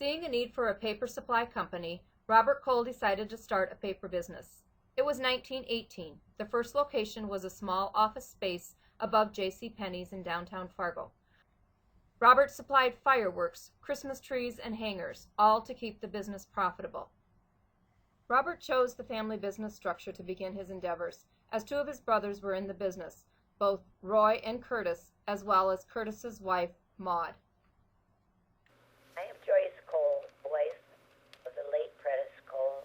Seeing a need for a paper supply company, Robert Cole decided to start a paper business. It was 1918. The first location was a small office space above J.C. Penney's in downtown Fargo. Robert supplied fireworks, Christmas trees, and hangers, all to keep the business profitable. Robert chose the family business structure to begin his endeavors, as two of his brothers were in the business, both Roy and Curtis, as well as Curtis's wife, Maud. I am Joyce Cole, wife of the late Prentice Cole,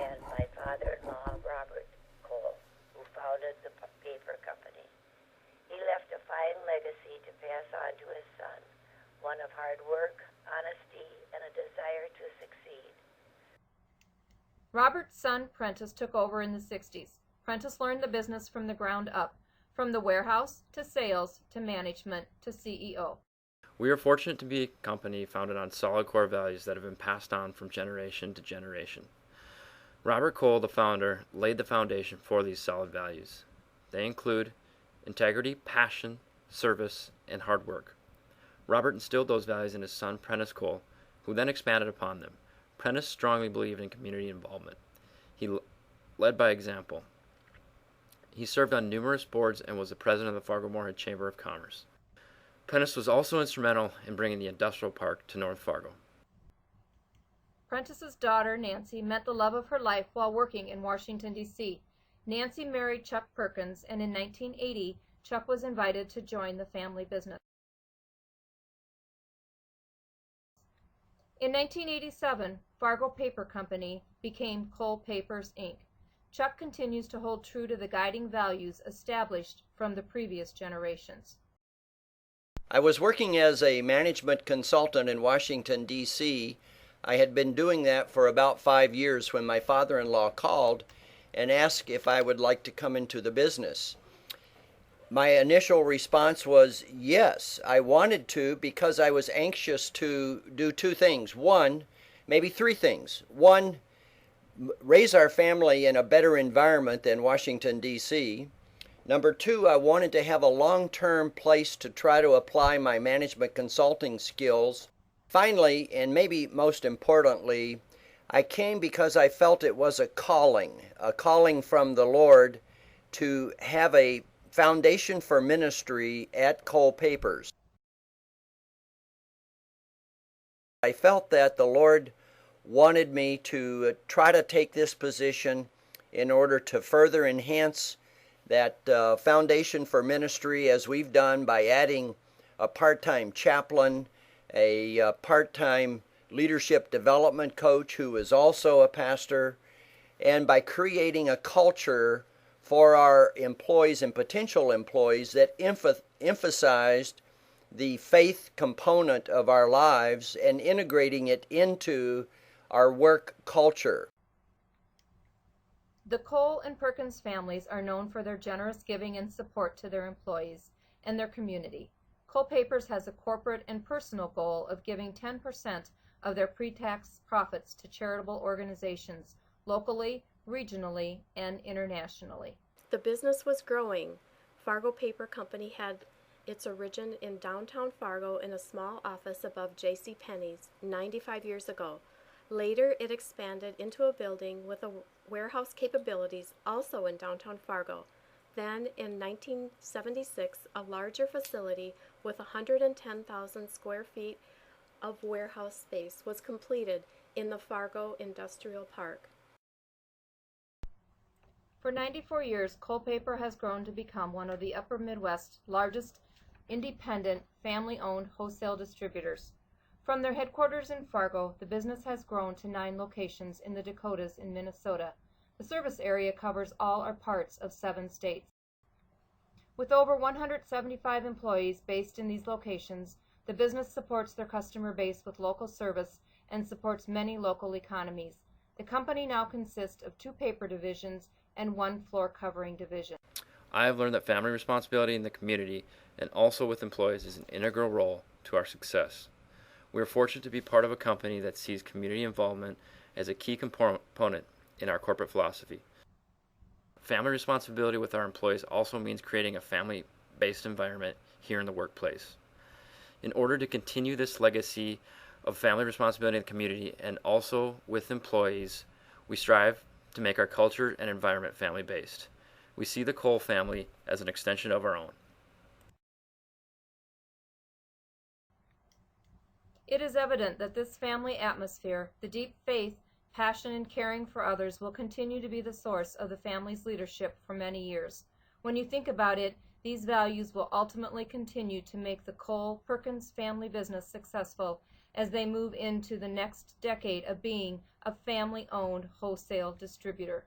and my father-in-law, Robert Cole, who founded the paper company. He left a fine legacy to pass on to his son, one of hard work, honesty, and a desire to succeed. Robert's son, Prentice, took over in the 60s. Prentice learned the business from the ground up, from the warehouse to sales to management to CEO. We are fortunate to be a company founded on solid core values that have been passed on from generation to generation. Robert Cole, the founder, laid the foundation for these solid values. They include integrity, passion, service, and hard work. Robert instilled those values in his son, Prentice Cole, who then expanded upon them. Prentice strongly believed in community involvement. He led by example. He served on numerous boards and was the president of the Fargo-Moorhead Chamber of Commerce. Prentice was also instrumental in bringing the industrial park to North Fargo. Prentice's daughter, Nancy, met the love of her life while working in Washington, D.C. Nancy married Chuck Perkins, and in 1980, Chuck was invited to join the family business. In 1987, Fargo Paper Company became Cole Papers, Inc. Chuck continues to hold true to the guiding values established from the previous generations. I was working as a management consultant in Washington, D.C. I had been doing that for about 5 years when my father-in-law called and asked if I would like to come into the business. My initial response was yes, I wanted to, because I was anxious to do two things. One, maybe three things. One, raise our family in a better environment than Washington, D.C. Number two, I wanted to have a long-term place to try to apply my management consulting skills. Finally, and maybe most importantly, I came because I felt it was a calling from the Lord to have a foundation for ministry at Cole Papers. I felt that the Lord wanted me to try to take this position in order to further enhance that foundation for ministry, as we've done by adding a part-time chaplain, a part-time leadership development coach who is also a pastor, and by creating a culture for our employees and potential employees that emphasized the faith component of our lives and integrating it into our work culture. The Cole and Perkins families are known for their generous giving and support to their employees and their community. Cole Papers has a corporate and personal goal of giving 10% of their pre-tax profits to charitable organizations, locally, regionally, and internationally. The business was growing. Fargo Paper Company had its origin in downtown Fargo in a small office above J.C. Penney's 95 years ago. Later, it expanded into a building with warehouse capabilities also in downtown Fargo. Then, in 1976, a larger facility with 110,000 square feet of warehouse space was completed in the Fargo Industrial Park. For 94 years, Cole Paper has grown to become one of the Upper Midwest's largest independent, family-owned wholesale distributors. From their headquarters in Fargo, the business has grown to 9 locations in the Dakotas and Minnesota. The service area covers all or parts of 7 states. With over 175 employees based in these locations, the business supports their customer base with local service and supports many local economies. The company now consists of 2 paper divisions and 1 floor covering division. I have learned that family responsibility in the community and also with employees is an integral role to our success. We are fortunate to be part of a company that sees community involvement as a key component in our corporate philosophy. Family responsibility with our employees also means creating a family-based environment here in the workplace. In order to continue this legacy of family responsibility in the community and also with employees, we strive to make our culture and environment family-based. We see the Cole family as an extension of our own. It is evident that this family atmosphere, the deep faith, passion, and caring for others will continue to be the source of the family's leadership for many years. When you think about it, these values will ultimately continue to make the Cole-Perkins family business successful as they move into the next decade of being a family-owned wholesale distributor.